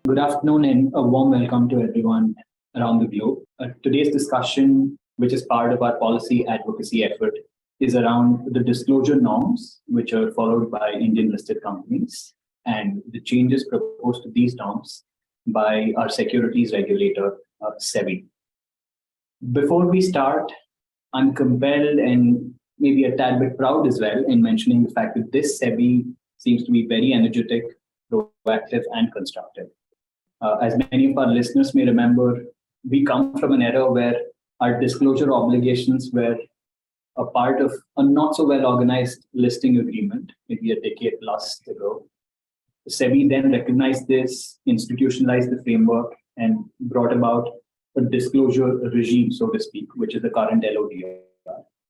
Good afternoon and a warm welcome to everyone around the globe. Today's discussion, which is part of our policy advocacy effort, is around the disclosure norms which are followed by Indian listed companies and the changes proposed to these norms by our securities regulator, SEBI. Before we start, I'm compelled and maybe a tad bit proud as well in mentioning the fact that this SEBI seems to be very energetic, proactive, and constructive. As many of our listeners may remember, we come from an era where our disclosure obligations were a part of a not so well organized listing agreement, maybe a decade plus ago. SEBI then recognized this, institutionalized the framework, and brought about a disclosure regime, so to speak, which is the current LODR.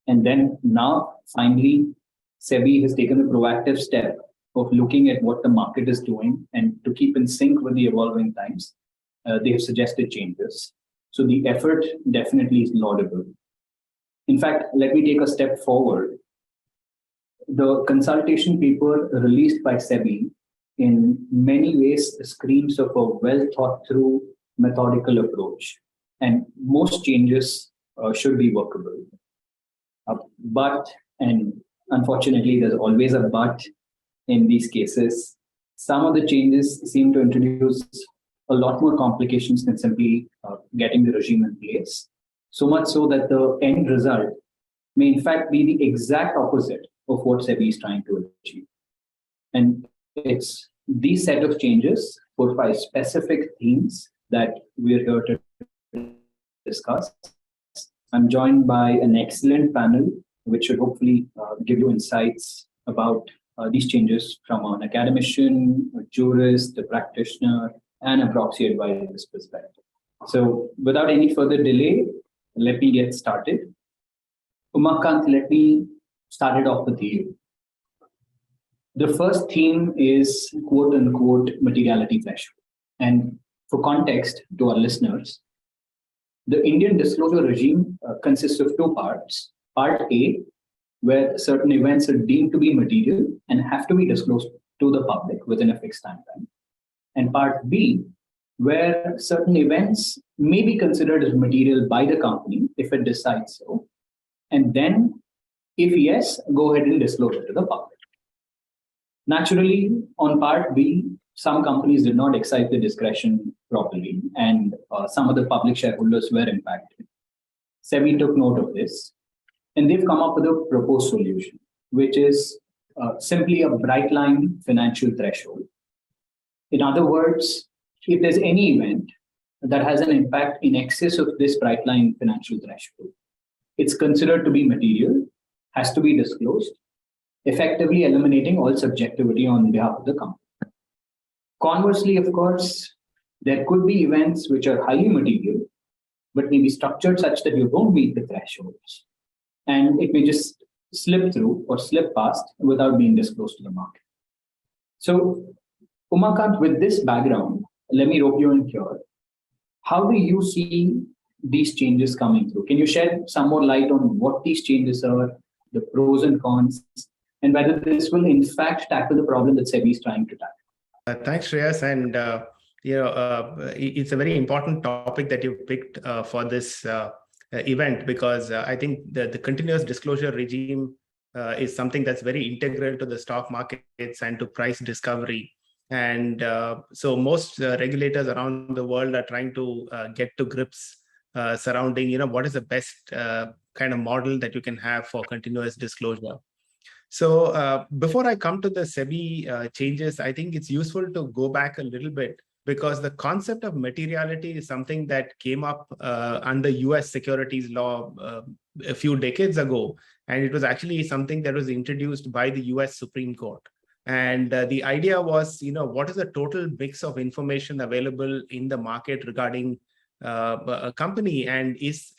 And then now, finally, SEBI has taken a proactive step of looking at what the market is doing and to keep in sync with the evolving times. They have suggested changes. So the effort definitely is laudable. In fact, let me take a step forward. The consultation paper released by SEBI in many ways screams of a well thought through methodical approach. And most changes should be workable. But, and unfortunately, there's always a but in these cases, some of the changes seem to introduce a lot more complications than simply getting the regime in place. So much so that the end result may in fact be the exact opposite of what SEBI is trying to achieve. And it's these set of changes, 4 or 5 specific themes that we're here to discuss. I'm joined by an excellent panel, which should hopefully give you insights about these changes from an academician, a jurist, a practitioner, and a proxy advisor's perspective. So without any further delay, let me get started. Umakant, let me start it off with you. The first theme is quote unquote materiality threshold. And for context to our listeners, the Indian disclosure regime consists of 2 parts. Part A, where certain events are deemed to be material and have to be disclosed to the public within a fixed timeline. And part B, where certain events may be considered as material by the company if it decides so. And then, if yes, go ahead and disclose it to the public. Naturally, on part B, some companies did not exercise the discretion properly, and some of the public shareholders were impacted. SEBI took note of this, and they've come up with a proposed solution, which is simply a bright line financial threshold. In other words, if there's any event that has an impact in excess of this bright line financial threshold, it's considered to be material, has to be disclosed, effectively eliminating all subjectivity on behalf of the company. Conversely, of course, there could be events which are highly material, but may be structured such that you don't meet the thresholds. And it may just slip through or slip past without being disclosed to the market. So, Umakant, with this background, let me rope you in here. How do you see these changes coming through? Can you shed some more light on what these changes are, the pros and cons, and whether this will in fact tackle the problem that SEBI is trying to tackle? Thanks, Shreyas. And it's a very important topic that you picked for this event, because I think the continuous disclosure regime is something that's very integral to the stock markets and to price discovery. And so most regulators around the world are trying to get to grips surrounding, what is the best kind of model that you can have for continuous disclosure. So before I come to the SEBI changes, I think it's useful to go back a little bit, because the concept of materiality is something that came up under US securities law a few decades ago. And it was actually something that was introduced by the US Supreme Court. And the idea was, what is the total mix of information available in the market regarding a company, and is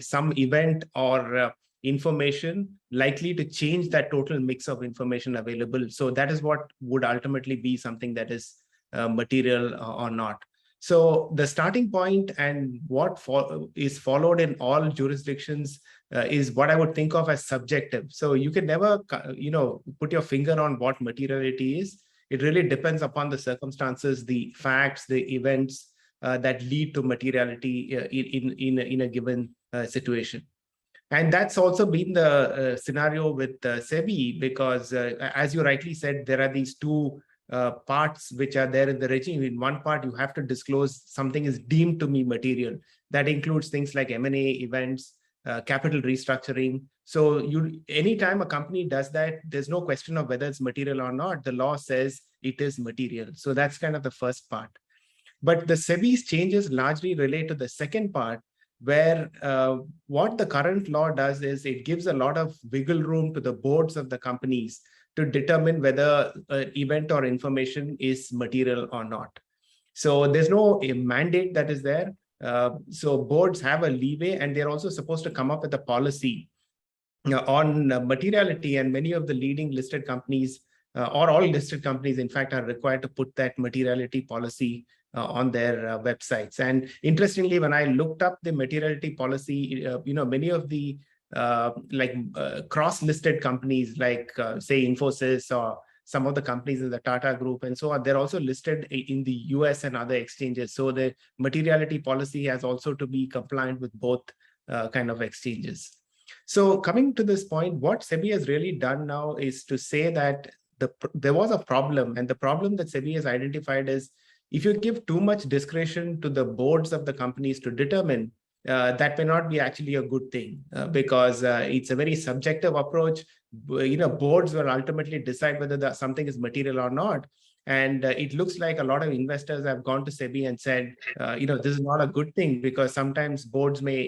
some event or information likely to change that total mix of information available? So that is what would ultimately be something that is material or not. So the starting point and what is followed in all jurisdictions is what I would think of as subjective. So you can never, put your finger on what materiality is. it really depends upon the circumstances, the facts, the events that lead to materiality in a given situation. And that's also been the scenario with SEBI, because as you rightly said, there are these two parts which are there in the regime. In one part, you have to disclose something is deemed to be material. That includes things like M&A events, capital restructuring. So anytime a company does that, there's no question of whether it's material or not. The law says it is material. So that's kind of the first part. But the SEBI's changes largely relate to the second part, where what the current law does is it gives a lot of wiggle room to the boards of the companies to determine whether an event or information is material or not. So there's no mandate that is there. So boards have a leeway, and they're also supposed to come up with a policy on materiality. And many of the leading listed companies, or all listed companies, in fact, are required to put that materiality policy on their websites. And interestingly, when I looked up the materiality policy, many of the cross-listed companies, like say Infosys or some of the companies in the Tata Group and so on, they're also listed in the US and other exchanges. So the materiality policy has also to be compliant with both kind of exchanges. So coming to this point, what SEBI has really done now is to say that there was a problem, and the problem that SEBI has identified is if you give too much discretion to the boards of the companies to determine, that may not be actually a good thing, because it's a very subjective approach. Boards will ultimately decide whether something is material or not. And it looks like a lot of investors have gone to SEBI and said, this is not a good thing, because sometimes boards may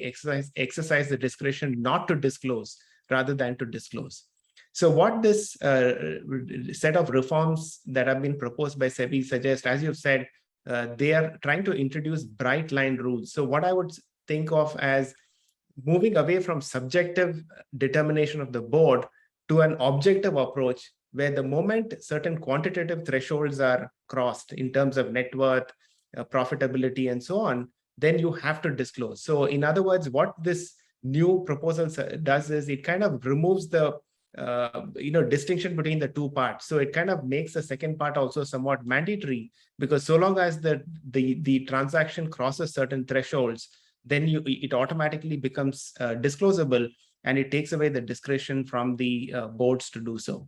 exercise the discretion not to disclose rather than to disclose. So what this set of reforms that have been proposed by SEBI suggest, as you've said, they are trying to introduce bright line rules. So what I would think of as moving away from subjective determination of the board to an objective approach, where the moment certain quantitative thresholds are crossed in terms of net worth, profitability, and so on, then you have to disclose. So in other words, what this new proposal does is it kind of removes the distinction between the two parts. So it kind of makes the second part also somewhat mandatory, because so long as the transaction crosses certain thresholds, then it automatically becomes disclosable, and it takes away the discretion from the boards to do so.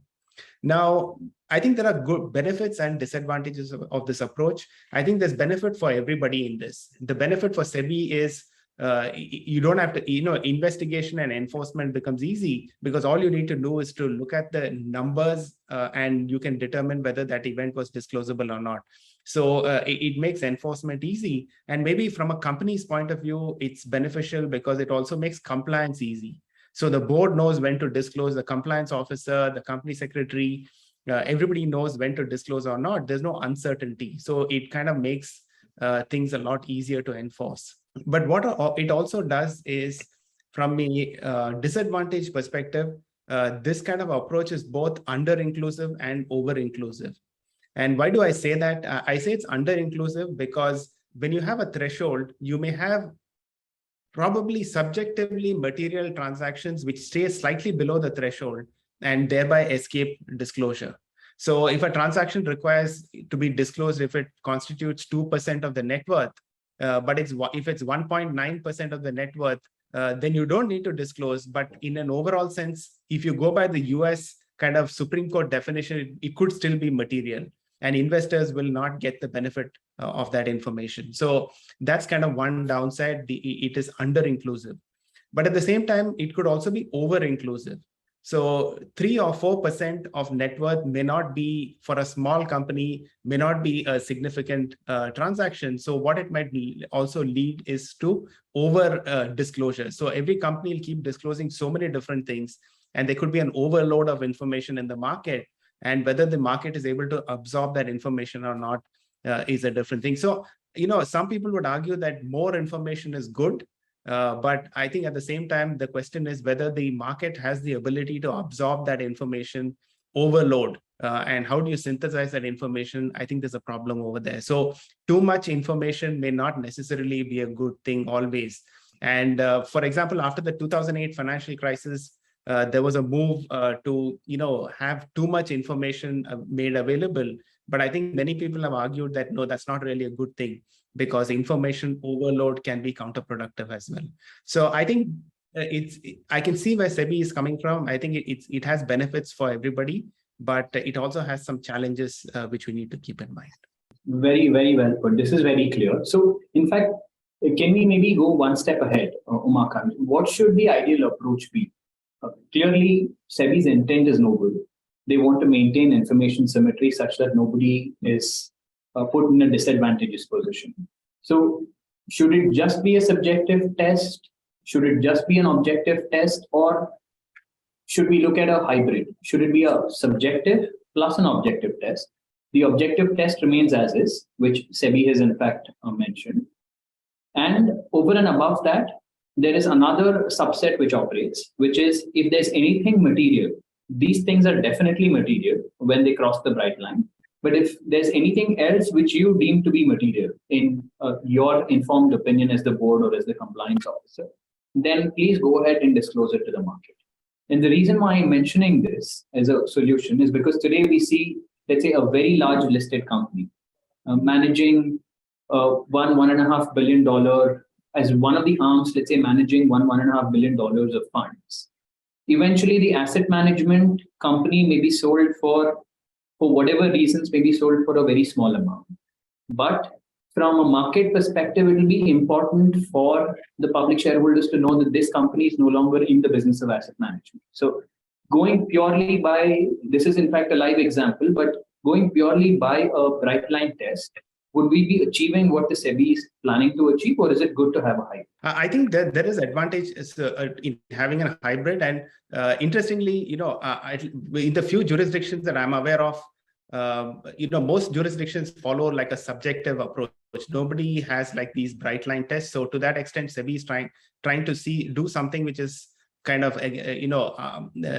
Now, I think there are good benefits and disadvantages of this approach. I think there's benefit for everybody in this. The benefit for SEBI is you don't have to, investigation and enforcement becomes easy, because all you need to do is to look at the numbers and you can determine whether that event was disclosable or not. So it makes enforcement easy. And maybe from a company's point of view, it's beneficial because it also makes compliance easy. So the board knows when to disclose, the compliance officer, the company secretary, everybody knows when to disclose or not. There's no uncertainty. So it kind of makes things a lot easier to enforce. But what it also does is, from a disadvantage perspective, this kind of approach is both under-inclusive and over-inclusive. And why do I say that? I say it's under-inclusive because when you have a threshold, you may have probably subjectively material transactions which stay slightly below the threshold and thereby escape disclosure. So if a transaction requires to be disclosed if it constitutes 2% of the net worth, but if it's 1.9% of the net worth, then you don't need to disclose. But in an overall sense, if you go by the US kind of Supreme Court definition, it could still be material, and investors will not get the benefit of that information. So that's kind of one downside. It is under-inclusive. But at the same time, it could also be over-inclusive. So 3 or 4% of net worth may not be, for a small company, may not be a significant transaction. So what it might also lead is to over disclosure. So every company will keep disclosing so many different things, and there could be an overload of information in the market. And whether the market is able to absorb that information or not is a different thing. So, some people would argue that more information is good. But I think at the same time, the question is whether the market has the ability to absorb that information overload. And how do you synthesize that information? I think there's a problem over there. So too much information may not necessarily be a good thing always. And for example, after the 2008 financial crisis, there was a move to have too much information made available, But I think many people have argued that, no, that's not really a good thing because information overload can be counterproductive as well. So I think I can see where SEBI is coming from. I think it has benefits for everybody, but it also has some challenges which we need to keep in mind. Very, very well put. This is very clear. So, in fact, can we maybe go one step ahead, Umakant? What should the ideal approach be? Clearly, SEBI's intent is noble. They want to maintain information symmetry such that nobody is put in a disadvantageous position. So, should it just be a subjective test? Should it just be an objective test? Or should we look at a hybrid? Should it be a subjective plus an objective test? The objective test remains as is, which SEBI has in fact mentioned. And over and above that, there is another subset which operates, which is if there's anything material, these things are definitely material when they cross the bright line. But if there's anything else which you deem to be material in your informed opinion as the board or as the compliance officer, then please go ahead and disclose it to the market. And the reason why I'm mentioning this as a solution is because today we see, let's say, a very large listed company managing $1.5 billion as one of the arms, let's say, managing $1.5 billion of funds. Eventually, the asset management company may be sold for whatever reasons, may be sold for a very small amount. But from a market perspective, it will be important for the public shareholders to know that this company is no longer in the business of asset management. So going purely by, this is in fact a live example, but going purely by a bright line test, would we be achieving what the SEBI is planning to achieve, or is it good to have a hybrid? I think that there is advantage in having a hybrid. And interestingly, in the few jurisdictions that I'm aware of, most jurisdictions follow like a subjective approach. Nobody has like these bright line tests. So to that extent, SEBI is trying to do something which is kind of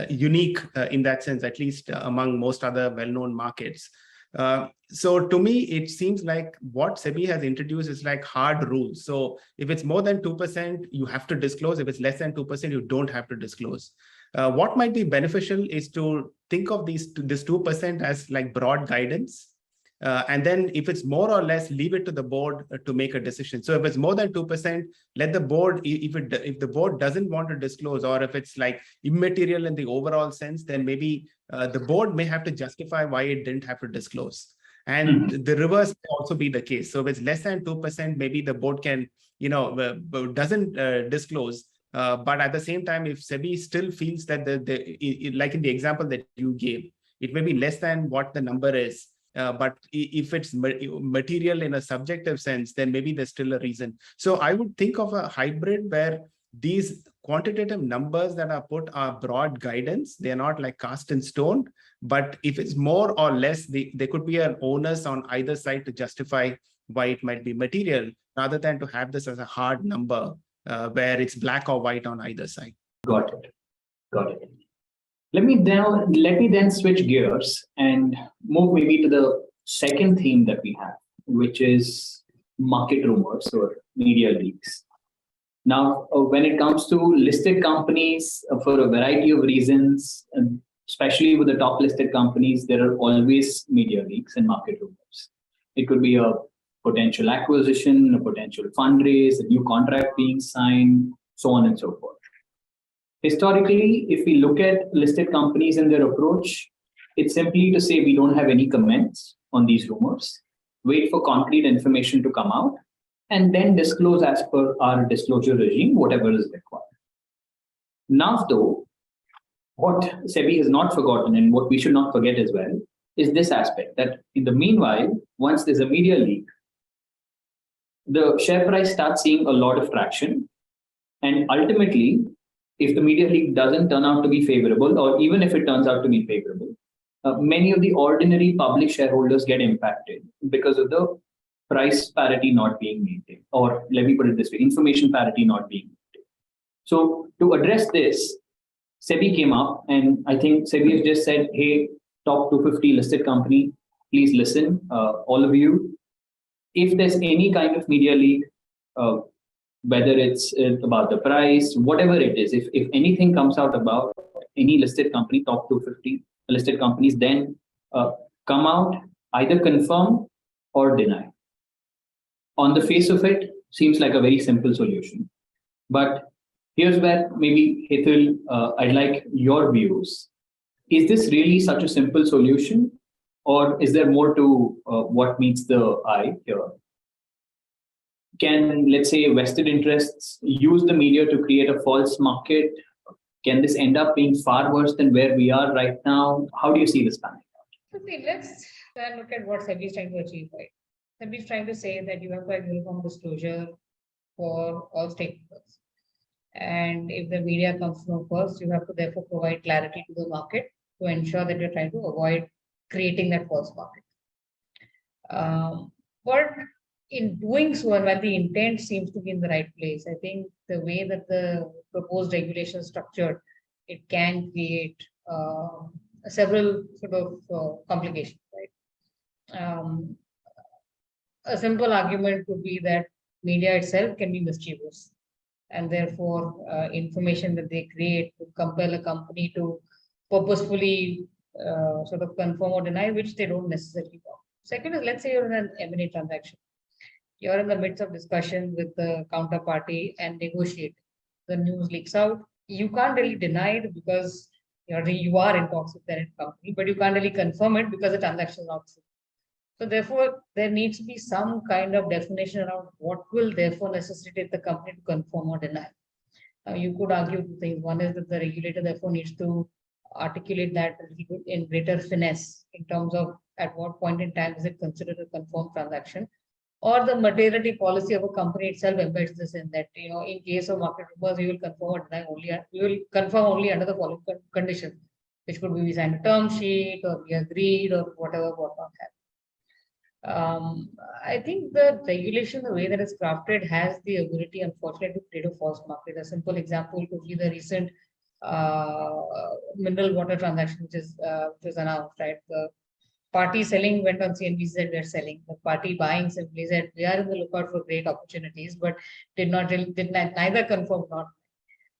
unique in that sense, at least among most other well-known markets. So to me, it seems like what SEBI has introduced is like hard rules. So if it's more than 2%, you have to disclose. If it's less than 2%, you don't have to disclose. What might be beneficial is to think of this 2% as like broad guidance. And then if it's more or less, leave it to the board to make a decision. So if it's more than 2%, let the board, if the board doesn't want to disclose, or if it's like immaterial in the overall sense, then maybe the board may have to justify why it didn't have to disclose. And the reverse may also be the case. So if it's less than 2%, maybe the board can, doesn't disclose. But at the same time, if SEBI still feels that like in the example that you gave, it may be less than what the number is. But if it's material in a subjective sense, then maybe there's still a reason. So I would think of a hybrid where these quantitative numbers that are put are broad guidance. They're not like cast in stone. But if it's more or less, there could be an onus on either side to justify why it might be material, rather than to have this as a hard number where it's black or white on either side. Got it. Let me then switch gears and move maybe to the second theme that we have, which is market rumors or media leaks. Now, when it comes to listed companies, for a variety of reasons, and especially with the top listed companies, there are always media leaks and market rumors. It could be a potential acquisition, a potential fundraise, a new contract being signed, so on and so forth. Historically, if we look at listed companies and their approach, it's simply to say we don't have any comments on these rumors, wait for concrete information to come out, and then disclose as per our disclosure regime, whatever is required. Now, though, what SEBI has not forgotten and what we should not forget as well is this aspect, that in the meanwhile, once there's a media leak, the share price starts seeing a lot of traction. And ultimately, if the media leak doesn't turn out to be favorable, or even if it turns out to be favorable, many of the ordinary public shareholders get impacted because of the price parity not being maintained, or let me put it this way, information parity not being maintained. So to address this, SEBI came up, and I think SEBI has just said, hey, top 250 listed company, please listen, all of you. If there's any kind of media leak, whether it's about the price, whatever it is, if anything comes out about any listed company, top 250 listed companies, then come out, either confirm or deny. On the face of it, seems like a very simple solution. But here's where maybe, Hitul, I'd like your views. Is this really such a simple solution? Or is there more to what meets the eye here? Can, let's say, vested interests use the media to create a false market? Can this end up being far worse than where we are right now? How do you see this panning out? Okay, let's look at what SEBI is trying to achieve, right? SEBI is trying to say that you have to have uniform disclosure for all stakeholders. And if the media comes to know first, you have to therefore provide clarity to the market to ensure that you're trying to avoid creating that false market. But in doing so, and while the intent seems to be in the right place, I think the way that the proposed regulation is structured, it can create several sort of complications, right? A simple argument could be that media itself can be mischievous, and therefore information that they create would compel a company to purposefully sort of confirm or deny, which they don't necessarily want. Second is, let's say you're in an M&A transaction. You're in the midst of discussion with the counterparty and negotiate. The news leaks out. You can't really deny it because you are in talks with that company, but you can't really confirm it because the transaction is not true. So therefore, there needs to be some kind of definition around what will therefore necessitate the company to confirm or deny. You could argue two things. One is that the regulator therefore needs to articulate that in greater finesse in terms of at what point in time is it considered a confirmed transaction, or the materiality policy of a company itself embeds this in that, in case of market rumors, we will confirm or deny only, we will confirm only under the following conditions, which could be we signed a term sheet or we agreed or whatever, whatnot have. I think the regulation, the way that it's crafted, has the ability, unfortunately, to create a false market. A simple example could be the recent mineral water transaction, which is announced, right? The party selling went on CNBC, said we're selling. The party buying simply said we are in the lookout for great opportunities, but did neither confirm nor.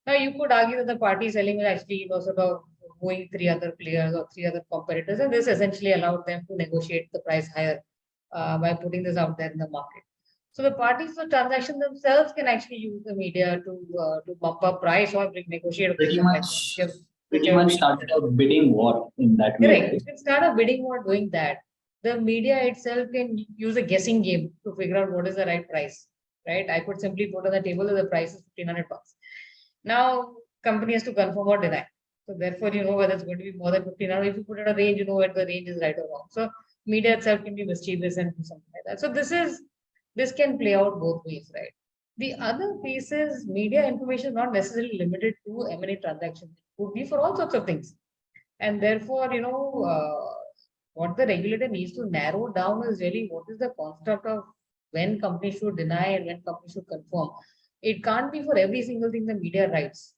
Now you could argue that the party selling will actually, sort of going three other players or three other competitors, and this essentially allowed them to negotiate the price higher by putting this out there in the market. So the parties for transaction themselves can actually use the media to bump up price or negotiate. Pretty much started a bidding war in that way. Correct. It can start a bidding war doing that. The media itself can use a guessing game to figure out what is the right price, right? I could simply put on the table that the price is $1,500. Now, company has to confirm or deny. So therefore, you know whether it's going to be more than 1,500. If you put it a range, you know whether the range is right or wrong. So media itself can be mischievous and do something like that. So this can play out both ways, right? The other piece is media information is not necessarily limited to M&A transactions. It could be for all sorts of things. And therefore, what the regulator needs to narrow down is really what is the construct of when companies should deny and when companies should confirm. It can't be for every single thing the media writes.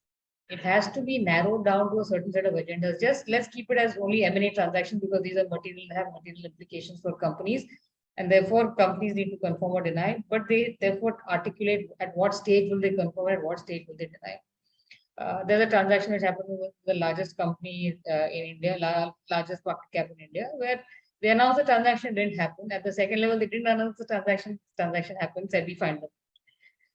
It has to be narrowed down to a certain set of agendas. Just let's keep it as only M&A transactions because these are have material implications for companies. And therefore, companies need to confirm or deny, but they therefore articulate at what stage will they confirm and at what stage will they deny. There's a transaction which happened with the largest company in India, largest market cap in India, where they announced the transaction didn't happen. At the second level, they didn't announce the transaction happened, SEBI fined them.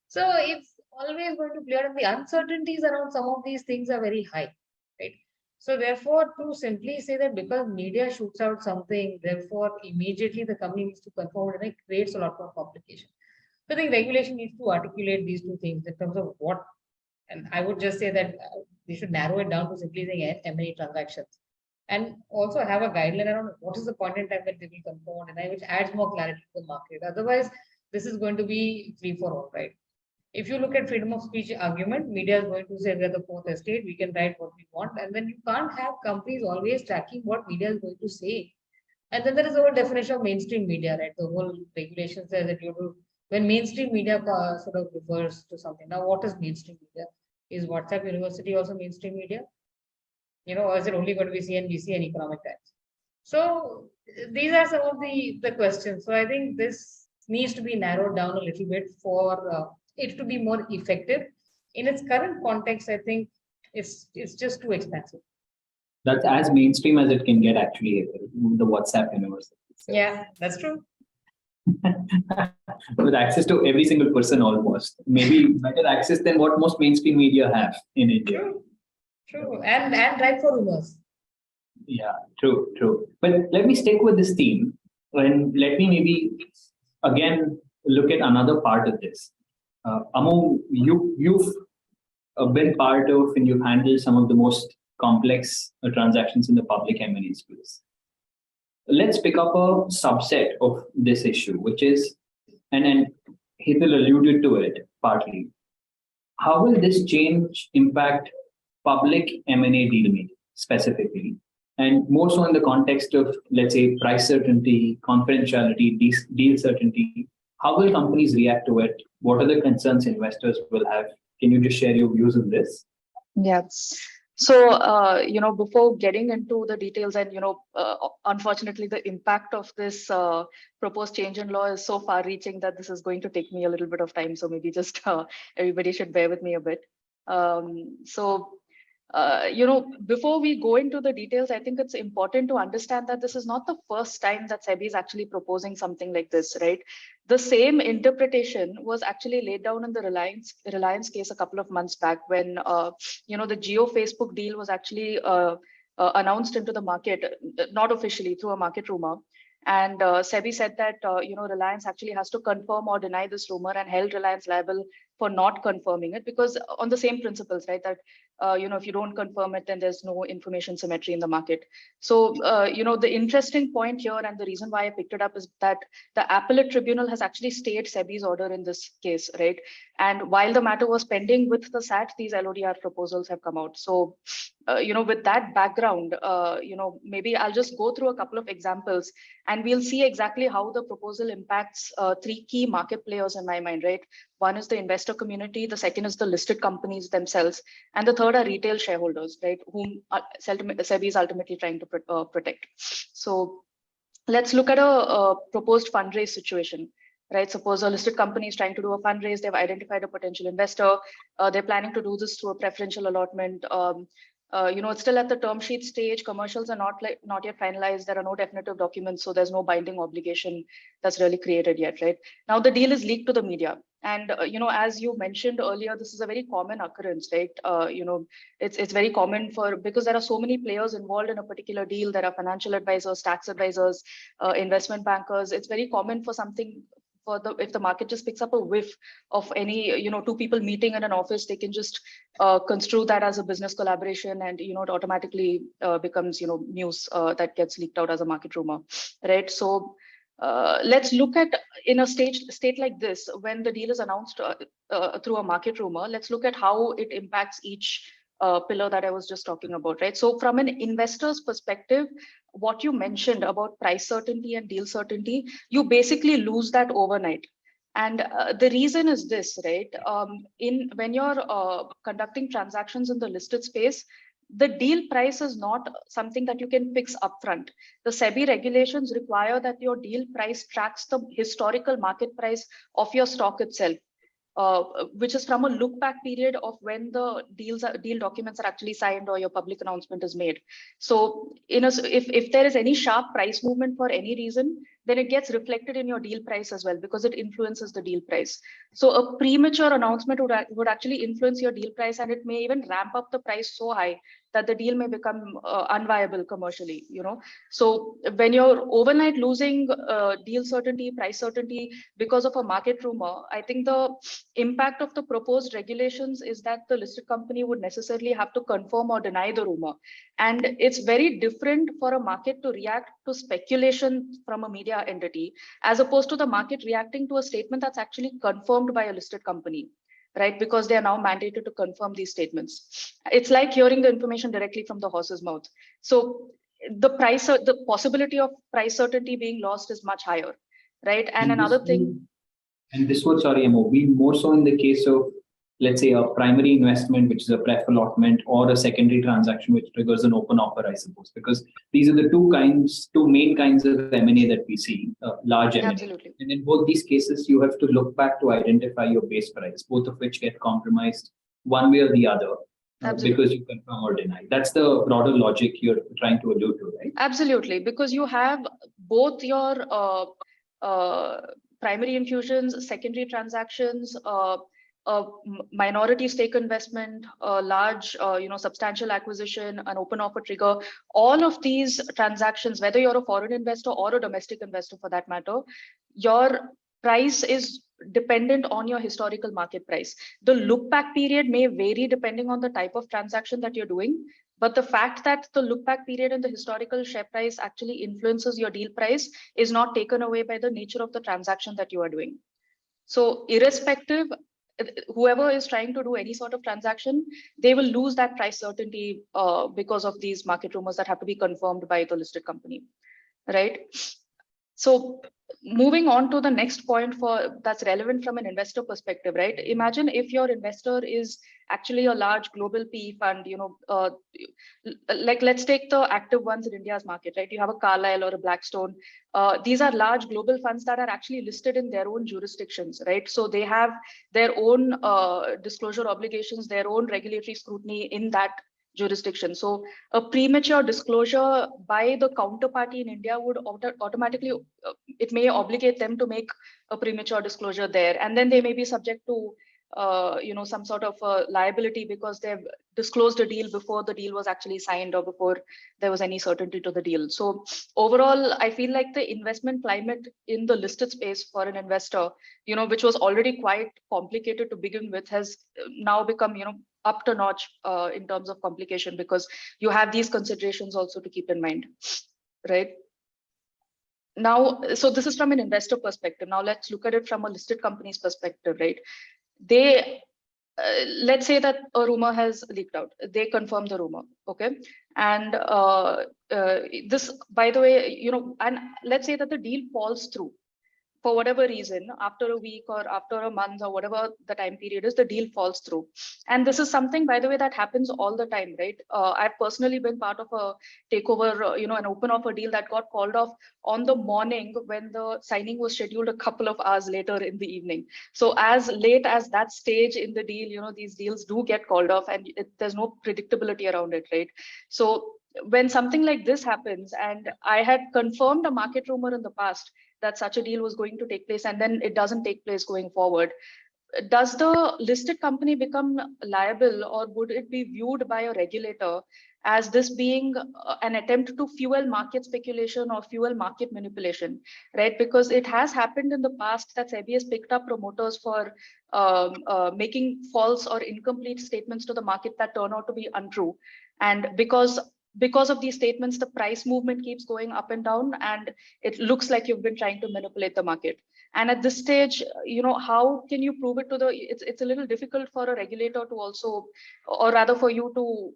So it's always going to play out, and the uncertainties around some of these things are very high, right? So therefore, to simply say that because media shoots out something, therefore immediately the company needs to confirm it, and it creates a lot more complication. So I think regulation needs to articulate these two things in terms of what, and I would just say that they should narrow it down to simply saying M&A transactions, and also have a guideline around what is the point in time that they will confirm and which adds more clarity to the market. Otherwise, this is going to be free for all, right? If you look at freedom of speech argument, media is going to say we're the fourth estate, we can write what we want, and then you can't have companies always tracking what media is going to say. And then there is the whole definition of mainstream media, right? The whole regulation says that when mainstream media sort of refers to something. Now, what is mainstream media? Is WhatsApp University also mainstream media? Or is it only going to be CNBC and Economic Times? So these are some of the questions. So I think this needs to be narrowed down a little bit for it to be more effective. In its current context, I think it's just too expensive. That's as mainstream as it can get, actually, the WhatsApp University. Yeah, that's true. With access to every single person almost. Maybe better access than what most mainstream media have in India. True. And right for rumors. Yeah, true. But let me stick with this theme and let me maybe again look at another part of this. Amo, you've been part of and you've handled some of the most complex transactions in the public M&A space. Let's pick up a subset of this issue, which is, and Hital alluded to it partly. How will this change impact public M&A deal making specifically? And more so in the context of, let's say, price certainty, confidentiality, deal certainty. How will companies react to it? What are the concerns investors will have? Can you just share your views on this? Yeah. So, before getting into the details and, unfortunately, the impact of this proposed change in law is so far reaching that this is going to take me a little bit of time. So maybe just everybody should bear with me a bit. Before we go into the details, I think it's important to understand that this is not the first time that SEBI is actually proposing something like this, right? The same interpretation was actually laid down in the Reliance case a couple of months back when, the Jio Facebook deal was actually announced into the market, not officially, through a market rumor. And SEBI said that, Reliance actually has to confirm or deny this rumor and held Reliance liable for not confirming it, because on the same principles, right, that, if you don't confirm it, then there's no information symmetry in the market. So, the interesting point here and the reason why I picked it up is that the appellate tribunal has actually stayed SEBI's order in this case, right? And while the matter was pending with the SAT, these LODR proposals have come out. So, with that background, maybe I'll just go through a couple of examples and we'll see exactly how the proposal impacts three key market players in my mind, right? One is the investor community, the second is the listed companies themselves, and the third are retail shareholders, right, whom SEBI is ultimately trying to protect. So let's look at a proposed fundraise situation. Right, suppose a listed company is trying to do a fundraise, they've identified a potential investor, they're planning to do this through a preferential allotment. It's still at the term sheet stage, commercials are not yet finalized, there are no definitive documents, so there's no binding obligation that's really created yet, right? Now the deal is leaked to the media. And, as you mentioned earlier, this is a very common occurrence, right? It's very common because there are so many players involved in a particular deal. There are financial advisors, tax advisors, investment bankers. It's very common for something, if the market just picks up a whiff of any, two people meeting in an office, they can just construe that as a business collaboration, and it automatically becomes news that gets leaked out as a market rumor, right? So let's look at, in a state like this, when the deal is announced through a market rumor, let's look at how it impacts each pillar that I was just talking about, right? So from an investor's perspective, what you mentioned about price certainty and deal certainty, you basically lose that overnight. And the reason is this, right? When you're conducting transactions in the listed space, the deal price is not something that you can fix upfront. The SEBI regulations require that your deal price tracks the historical market price of your stock itself. Which is from a look back period of when the deal documents are actually signed or your public announcement is made. So if there is any sharp price movement for any reason, then it gets reflected in your deal price as well, because it influences the deal price. So a premature announcement would actually influence your deal price, and it may even ramp up the price so high that the deal may become unviable commercially, So when you're overnight losing deal certainty, price certainty because of a market rumor, I think the impact of the proposed regulations is that the listed company would necessarily have to confirm or deny the rumor. And it's very different for a market to react to speculation from a media entity, as opposed to the market reacting to a statement that's actually confirmed by a listed company, right? Because they are now mandated to confirm these statements. It's like hearing the information directly from the horse's mouth. So the possibility of price certainty being lost is much higher, right? And another thing. And this would, be more so in the case of, let's say, a primary investment, which is a pref allotment, or a secondary transaction, which triggers an open offer, I suppose, because these are the two main kinds of M&A that we see, large M&A. Absolutely. And in both these cases, you have to look back to identify your base price, both of which get compromised one way or the other. Because you confirm or deny. That's the broader logic you're trying to allude to, right? Absolutely, because you have both your primary infusions, secondary transactions, minority stake investment, large, substantial acquisition, an open offer trigger, all of these transactions, whether you're a foreign investor or a domestic investor for that matter, your price is dependent on your historical market price. The look back period may vary depending on the type of transaction that you're doing, but the fact that the look back period and the historical share price actually influences your deal price is not taken away by the nature of the transaction that you are doing. So irrespective, whoever is trying to do any sort of transaction, they will lose that price certainty because of these market rumors that have to be confirmed by the listed company, right? So moving on to the next point that's relevant from an investor perspective, right? Imagine if your investor is actually a large global PE fund, like let's take the active ones in India's market, right? You have a Carlyle or a Blackstone. These are large global funds that are actually listed in their own jurisdictions, right? So they have their own disclosure obligations, their own regulatory scrutiny in that jurisdiction. So a premature disclosure by the counterparty in India would automatically, it may obligate them to make a premature disclosure there. And then they may be subject to, some sort of liability because they've disclosed a deal before the deal was actually signed or before there was any certainty to the deal. So overall, I feel like the investment climate in the listed space for an investor, which was already quite complicated to begin with, has now become, up to notch in terms of complication, because you have these considerations also to keep in mind, right? Now, so this is from an investor perspective. Now let's look at it from a listed company's perspective, right? They, let's say that a rumor has leaked out. They confirm the rumor, okay? And this, by the way, and let's say that the deal falls through. For whatever reason, after a week or after a month or whatever the time period is, the deal falls through. And this is something, by the way, that happens all the time, right? I've personally been part of a takeover, an open offer deal that got called off on the morning when the signing was scheduled a couple of hours later in the evening. So as late as that stage in the deal, these deals do get called off, and there's no predictability around it, right? So when something like this happens, and I had confirmed a market rumor in the past that such a deal was going to take place, and then it doesn't take place going forward, does the listed company become liable, or would it be viewed by a regulator as this being an attempt to fuel market speculation or fuel market manipulation, right? Because it has happened in the past that SEBI has picked up promoters for making false or incomplete statements to the market that turn out to be untrue. And because of these statements, the price movement keeps going up and down, and it looks like you've been trying to manipulate the market. And at this stage, how can you prove it to the, it's a little difficult for a regulator to also, or rather for you to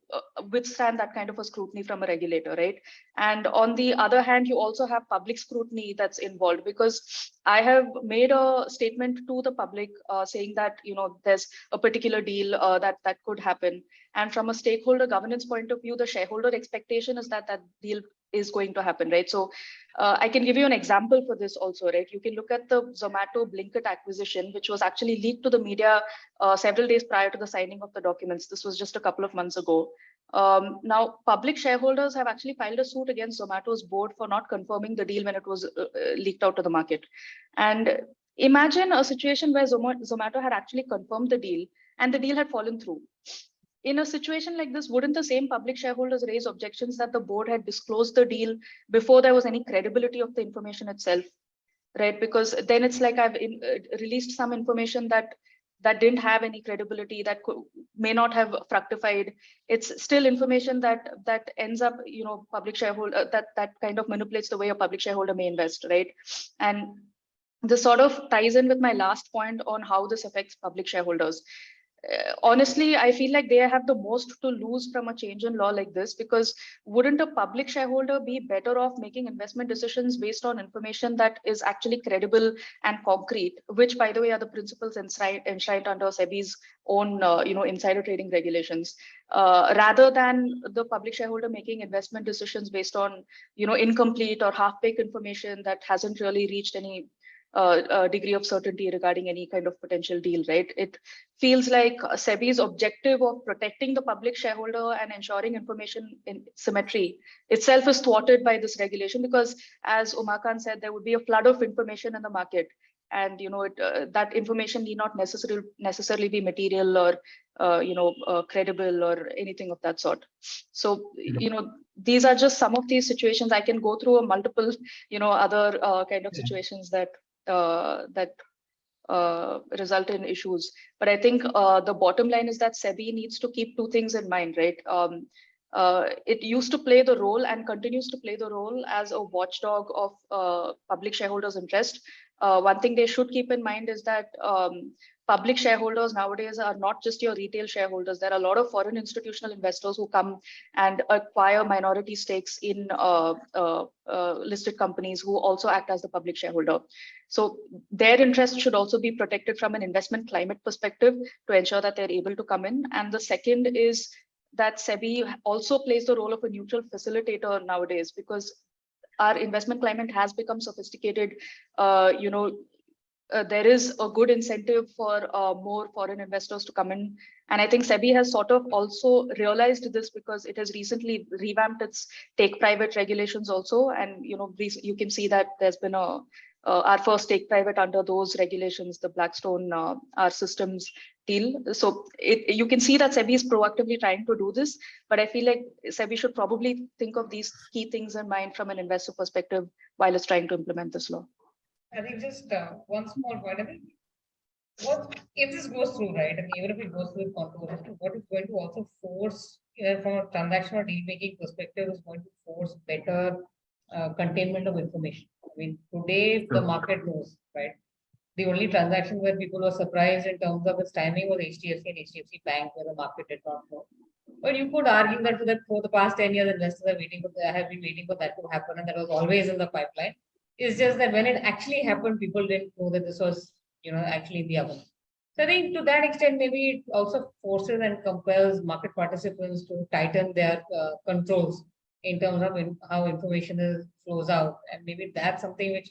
withstand that kind of a scrutiny from a regulator, right? And on the other hand, you also have public scrutiny that's involved, because I have made a statement to the public saying that, there's a particular deal that could happen. And from a stakeholder governance point of view, the shareholder expectation is that that deal is going to happen, right? So I can give you an example for this also, right? You can look at the Zomato Blinkit acquisition, which was actually leaked to the media several days prior to the signing of the documents. This was just a couple of months ago. Now, public shareholders have actually filed a suit against Zomato's board for not confirming the deal when it was leaked out to the market. And imagine a situation where Zomato had actually confirmed the deal and the deal had fallen through. In a situation like this, wouldn't the same public shareholders raise objections that the board had disclosed the deal before there was any credibility of the information itself, right? Because then it's like I've released some information that didn't have any credibility, that may not have fructified. It's still information that ends up, public shareholder, that kind of manipulates the way a public shareholder may invest, right? And this sort of ties in with my last point on how this affects public shareholders. Honestly, I feel like they have the most to lose from a change in law like this, because wouldn't a public shareholder be better off making investment decisions based on information that is actually credible and concrete, which, by the way, are the principles enshrined under SEBI's own, insider trading regulations, rather than the public shareholder making investment decisions based on, incomplete or half-baked information that hasn't really reached any degree of certainty regarding any kind of potential deal, right? It feels like SEBI's objective of protecting the public shareholder and ensuring information in symmetry itself is thwarted by this regulation, because as Umakant said, there would be a flood of information in the market. And that information need not necessarily be material or credible or anything of that sort. So these are just some of these situations. I can go through a multiple other kind of situations that result in issues. But I think the bottom line is that SEBI needs to keep two things in mind, right? It used to play the role and continues to play the role as a watchdog of public shareholders' interest. One thing they should keep in mind is that public shareholders nowadays are not just your retail shareholders. There are a lot of foreign institutional investors who come and acquire minority stakes in listed companies who also act as the public shareholder. So their interest should also be protected from an investment climate perspective to ensure that they're able to come in. And the second is that SEBI also plays the role of a neutral facilitator nowadays, because our investment climate has become sophisticated. There is a good incentive for more foreign investors to come in. And I think SEBI has sort of also realized this, because it has recently revamped its take private regulations also. And, you can see that there's been our first take private under those regulations, the Blackstone our systems deal. So you can see that SEBI is proactively trying to do this, but I feel like SEBI should probably think of these key things in mind from an investor perspective while it's trying to implement this law. I think just one small point. I think what if this goes through, right? I mean, even if it goes through contours, what is going to also force, from a transactional deal making perspective, is going to force better containment of information. I mean, today the market knows, right? The only transaction where people were surprised in terms of its timing was HDFC and HDFC Bank, where the market did not know. But you could argue that for the past 10 years, investors have been waiting for that to happen, and that was always in the pipeline. It's just that when it actually happened, people didn't know that this was, actually the oven. So I think to that extent, maybe it also forces and compels market participants to tighten their controls in terms of how information flows out, and maybe that's something which,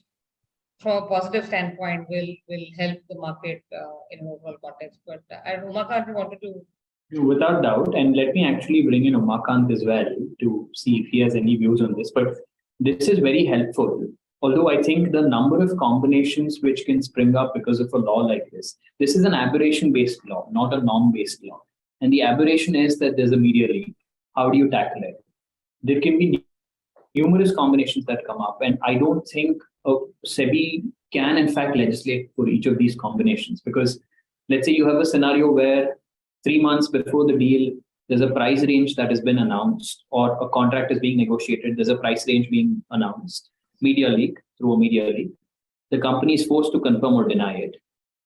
from a positive standpoint, will help the market in an overall context. But Umakant wanted to. Without doubt, and let me actually bring in Umakant as well to see if he has any views on this. But this is very helpful. Although I think the number of combinations which can spring up because of a law like this is an aberration-based law, not a norm-based law. And the aberration is that there's a media leak. How do you tackle it? There can be numerous combinations that come up, and I don't think SEBI can in fact legislate for each of these combinations, because let's say you have a scenario where 3 months before the deal, there's a price range that has been announced, or a contract is being negotiated, there's a price range being announced, media leak, through a media leak. The company is forced to confirm or deny it.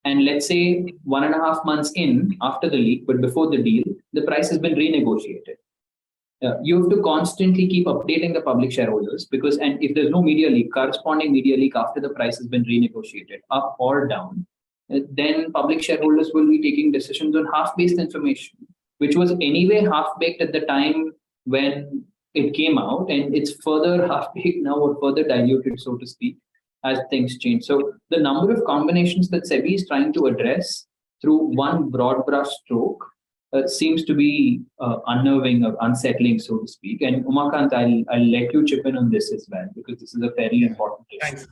And let's say 1.5 months in after the leak, but before the deal, the price has been renegotiated. You have to constantly keep updating the public shareholders, because, and if there's no media leak, corresponding media leak after the price has been renegotiated, up or down, then public shareholders will be taking decisions on half-based information, which was anyway half-baked at the time when it came out, and it's further half-baked now, or further diluted, so to speak, as things change. So the number of combinations that SEBI is trying to address through one broad brush stroke seems to be unnerving or unsettling, so to speak. And Umakant, I'll let you chip in on this as well, because this is a fairly important issue. Thanks.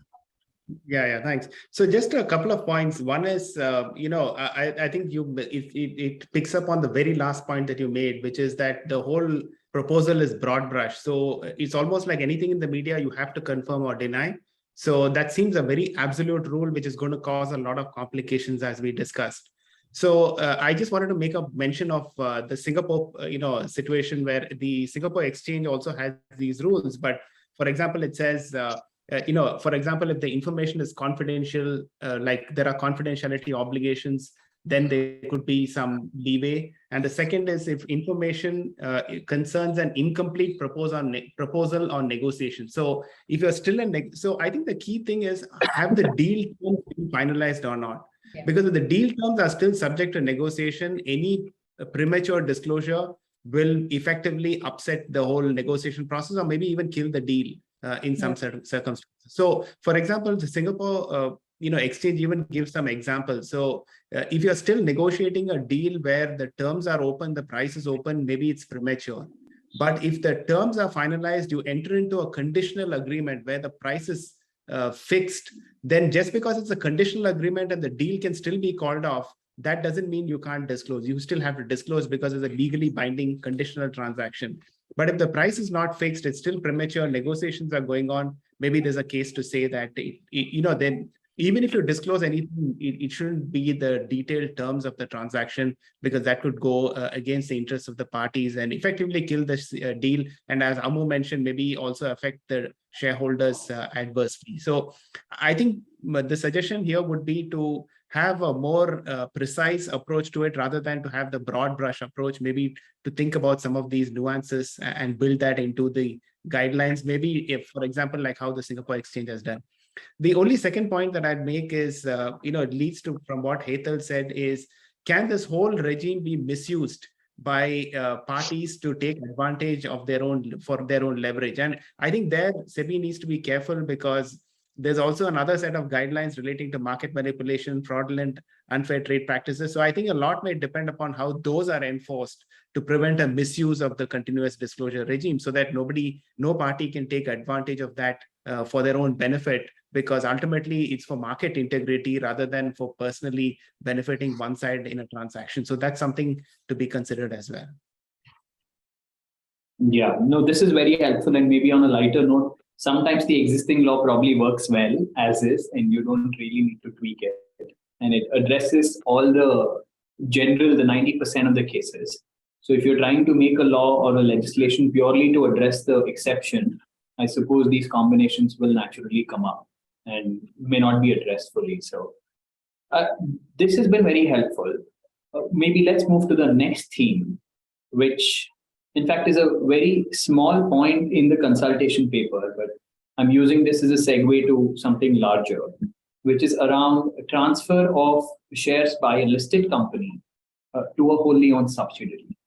Yeah, thanks. So just a couple of points. One is, I think it picks up on the very last point that you made, which is that the whole proposal is broad brush. So it's almost like anything in the media, you have to confirm or deny. So that seems a very absolute rule, which is going to cause a lot of complications, as we discussed. So I just wanted to make a mention of the Singapore, situation where the Singapore exchange also has these rules. But for example, it says, for example, if the information is confidential, like there are confidentiality obligations, then there could be some leeway. And the second is if information concerns an incomplete proposal on negotiation. So if you're still in, so I think the key thing is, have the deal terms been finalized or not? Yeah. Because if the deal terms are still subject to negotiation, any premature disclosure will effectively upset the whole negotiation process, or maybe even kill the deal in some certain circumstances. So, for example, the Singapore exchange even gives some examples. So if you're still negotiating a deal where the terms are open, the price is open, maybe it's premature. But if the terms are finalized, you enter into a conditional agreement where the price is fixed, then just because it's a conditional agreement and the deal can still be called off, that doesn't mean you can't disclose. You still have to disclose because it's a legally binding conditional transaction. But if the price is not fixed, it's still premature, negotiations are going on, maybe there's a case to say that, then even if you disclose anything, it shouldn't be the detailed terms of the transaction, because that could go against the interests of the parties and effectively kill this deal. And as Amu mentioned, maybe also affect the shareholders adversely. So I think the suggestion here would be to have a more precise approach to it rather than to have the broad brush approach, maybe to think about some of these nuances and build that into the guidelines, maybe if, for example, like how the Singapore Exchange has done. The only second point that I'd make is, it leads to, from what Hetal said, is can this whole regime be misused by parties to take advantage of their own leverage? And I think there SEBI needs to be careful, because there's also another set of guidelines relating to market manipulation, fraudulent, unfair trade practices. So I think a lot may depend upon how those are enforced to prevent a misuse of the continuous disclosure regime, so that no party can take advantage of that for their own benefit, because ultimately it's for market integrity rather than for personally benefiting one side in a transaction. So that's something to be considered as well. Yeah, no, this is very helpful. And maybe on a lighter note, sometimes the existing law probably works well as is, and you don't really need to tweak it. And it addresses all the 90% of the cases. So if you're trying to make a law or a legislation purely to address the exception, I suppose these combinations will naturally come up and may not be addressed fully. So this has been very helpful. Maybe let's move to the next theme, which in fact is a very small point in the consultation paper, but I'm using this as a segue to something larger, which is around transfer of shares by a listed company to a wholly owned subsidiary.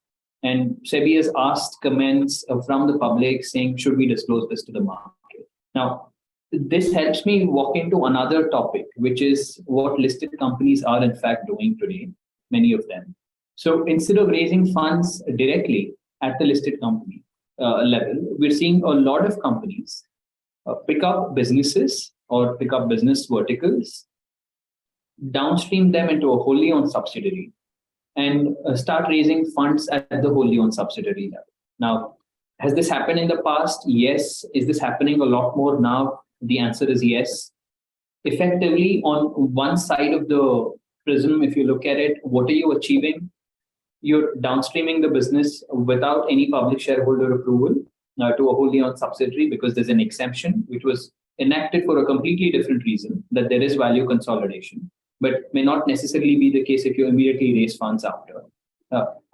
And SEBI has asked comments from the public saying, should we disclose this to the market? Now, this helps me walk into another topic, which is what listed companies are in fact doing today, many of them. So instead of raising funds directly at the listed company level, we're seeing a lot of companies pick up businesses or pick up business verticals, downstream them into a wholly owned subsidiary, and start raising funds at the wholly owned subsidiary level. Now, has this happened in the past? Yes. Is this happening a lot more now? The answer is yes. Effectively, on one side of the prism, if you look at it, what are you achieving? You're downstreaming the business without any public shareholder approval to a wholly owned subsidiary, because there's an exemption which was enacted for a completely different reason, that there is value consolidation, but may not necessarily be the case if you immediately raise funds after.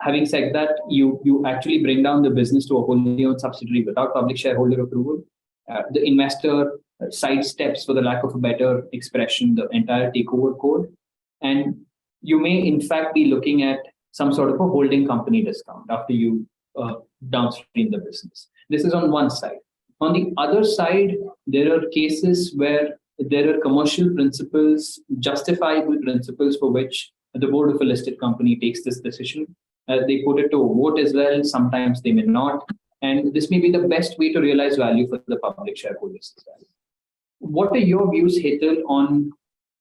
Having said that, you actually bring down the business to a wholly owned subsidiary without public shareholder approval. The investor sidesteps, for the lack of a better expression, the entire takeover code. And you may in fact be looking at some sort of a holding company discount after you downstream the business. This is on one side. On the other side, there are cases where there are commercial principles, justifiable principles for which the board of a listed company takes this decision. They put it to a vote as well. Sometimes they may not. And this may be the best way to realize value for the public shareholders as well. What are your views, Hetal, on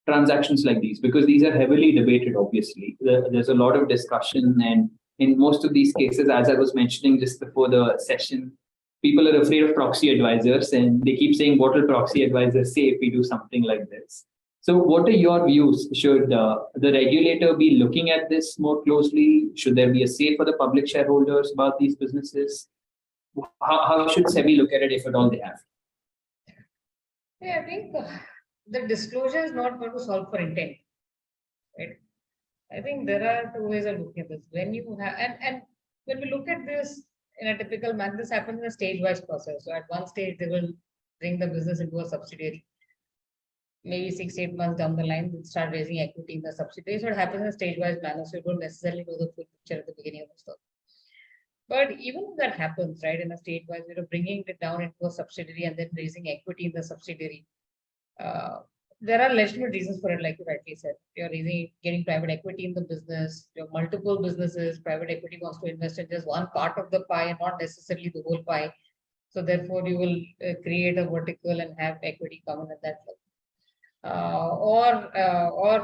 transactions like these? Because these are heavily debated, obviously. There's a lot of discussion. And in most of these cases, as I was mentioning just before the session, people are afraid of proxy advisors, and they keep saying, what will proxy advisors say if we do something like this? So what are your views? Should the regulator be looking at this more closely? Should there be a say for the public shareholders about these businesses? How should SEBI look at it, if at all they have? Yeah, I think the disclosure is not going to solve for intent, right? I think there are two ways of looking at this. When you have, and when we look at this in a typical manner, this happens in a stage-wise process. So at one stage, they will bring the business into a subsidiary. Maybe 6-8 months down the line, they'll start raising equity in the subsidiary. So it happens in a stage-wise manner. So you don't necessarily know the full picture at the beginning of the story. But even if that happens, right, in a stage-wise, bringing it down into a subsidiary and then raising equity in the subsidiary, there are legitimate reasons for it, like you rightly said. You're getting private equity in the business. You have multiple businesses. Private equity wants to invest in just one part of the pie and not necessarily the whole pie. So therefore, you will create a vertical and have equity come in at that level.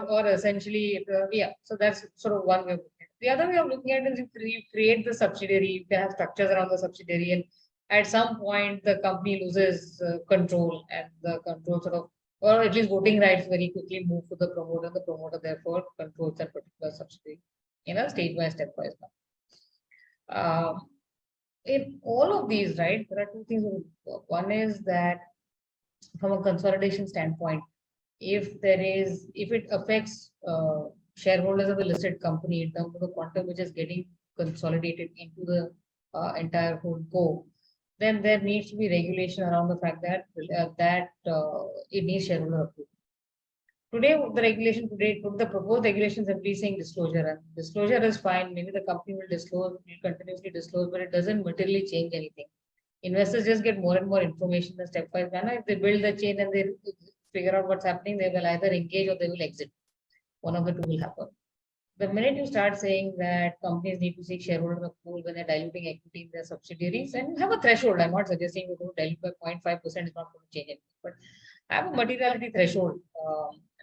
Or essentially, yeah. So that's sort of one way of looking at it. The other way of looking at it is you create the subsidiary. You can have structures around the subsidiary, and at some point, the company loses control, and the control sort of, or at least voting rights, very quickly move to the promoter. The promoter therefore controls that particular subsidiary in a stage-wise, stepwise manner. In all of these, right, there are two things. One is that from a consolidation standpoint, if it affects shareholders of a listed company in terms of the quantum which is getting consolidated into the entire whole co, then there needs to be regulation around the fact that it needs shareholder approval. Today, the proposed regulation simply saying disclosure, and disclosure is fine. Maybe the company will continuously disclose, but it doesn't materially change anything. Investors just get more and more information in a stepwise manner. If they build the chain and they figure out what's happening, they will either engage or they will exit. One of the two will happen. The minute you start saying that companies need to seek shareholder approval when they're diluting equity in their subsidiaries, and have a threshold. I'm not suggesting you don't dilute by 0.5% is not going to change anything, but have a materiality threshold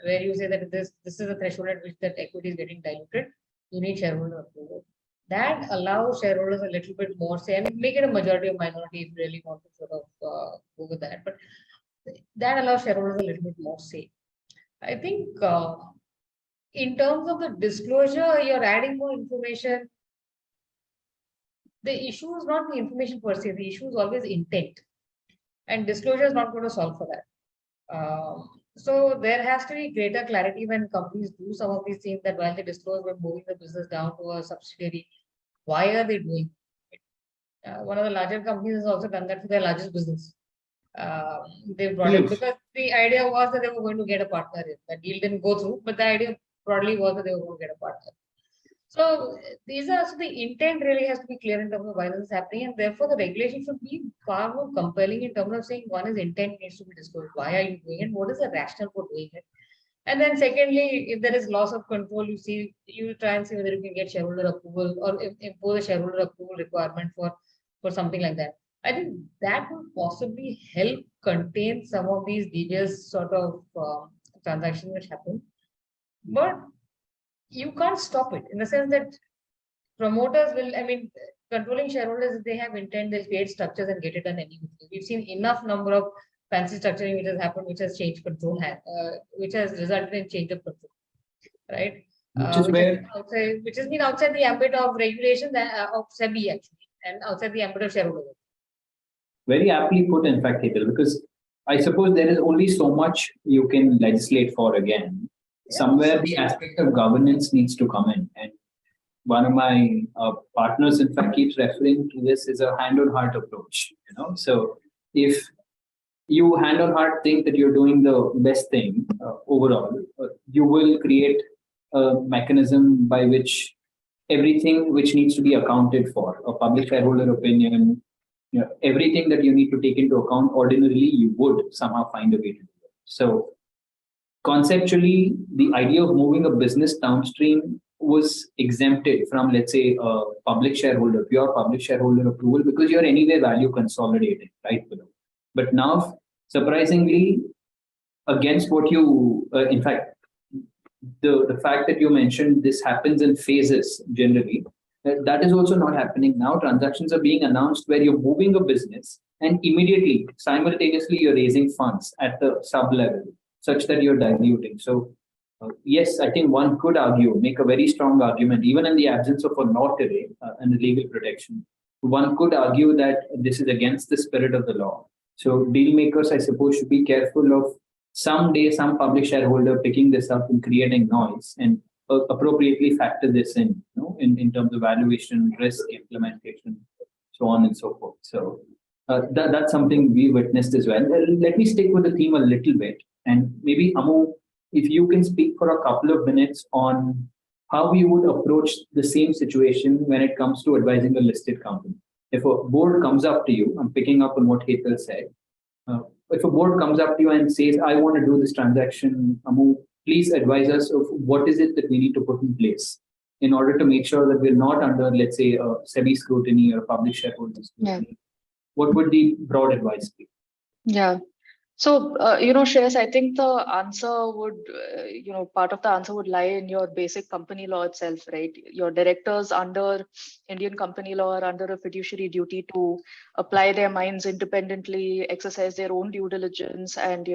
where you say that this is a threshold at which that equity is getting diluted. You need shareholder approval. That allows shareholders a little bit more say, and make it a majority or minority if you really want to sort of go with that. But that allows shareholders a little bit more say. I think in terms of the disclosure, you're adding more information. The issue is not the information per se. The issue is always intent. And disclosure is not going to solve for that. So there has to be greater clarity when companies do some of these things, that while they disclose we're moving the business down to a subsidiary, why are they doing it? One of the larger companies has also done that for their largest business. They brought it because the idea was that they were going to get a partner in. The deal didn't go through, but the idea broadly was that they were going to get a partner. So the intent really has to be clear in terms of why this is happening, and therefore the regulation should be far more compelling in terms of saying, one is intent needs to be disclosed. Why are you doing it? What is the rationale for doing it? And then secondly, if there is loss of control, you try and see whether you can get shareholder approval or impose a shareholder approval requirement for something like that. I think that will possibly help contain some of these devious sort of transactions which happen. But you can't stop it in the sense that promoters will, controlling shareholders, if they have intent, they'll create structures and get it done anyway. We've seen enough number of fancy structuring which has happened, which has changed control, which has resulted in change of control, right? Which has been outside the ambit of regulation of SEBI actually, and outside the ambit of shareholders. Very aptly put, in fact, Hetal, because I suppose there is only so much you can legislate for again. Somewhere the aspect of governance needs to come in. And one of my partners, in fact, keeps referring to this as a hand-on-heart approach. So if you hand-on-heart think that you're doing the best thing overall, you will create a mechanism by which everything which needs to be accounted for, a public shareholder opinion, everything that you need to take into account ordinarily, you would somehow find a way to do it. So conceptually, the idea of moving a business downstream was exempted from, let's say, a pure public shareholder approval, because you're anyway value consolidating right below. But now, surprisingly, against what you, in fact, the fact that you mentioned this happens in phases generally, that is also not happening now. Transactions are being announced where you're moving a business and immediately, simultaneously, you're raising funds at the sub-level, such that you're diluting. So yes, I think one could make a very strong argument, even in the absence of a notary and legal protection. One could argue that this is against the spirit of the law. So deal makers, I suppose, should be careful of someday some public shareholder picking this up and creating noise, and appropriately factor this in terms of valuation, risk, implementation, so on and so forth. So that's something we witnessed as well. Let me stick with the theme a little bit. And maybe, Amu, if you can speak for a couple of minutes on how we would approach the same situation when it comes to advising a listed company. If a board comes up to you, I'm picking up on what Hetal said, if a board comes up to you and says, I want to do this transaction, Amu, please advise us of what is it that we need to put in place in order to make sure that we're not under, let's say, a SEBI scrutiny or public shareholder scrutiny. Yeah. What would the broad advice be? Yeah. So, Shreyas, I think the answer would, part of the answer would lie in your basic company law itself, right? Your directors under Indian company law are under a fiduciary duty to apply their minds independently, exercise their own due diligence, and,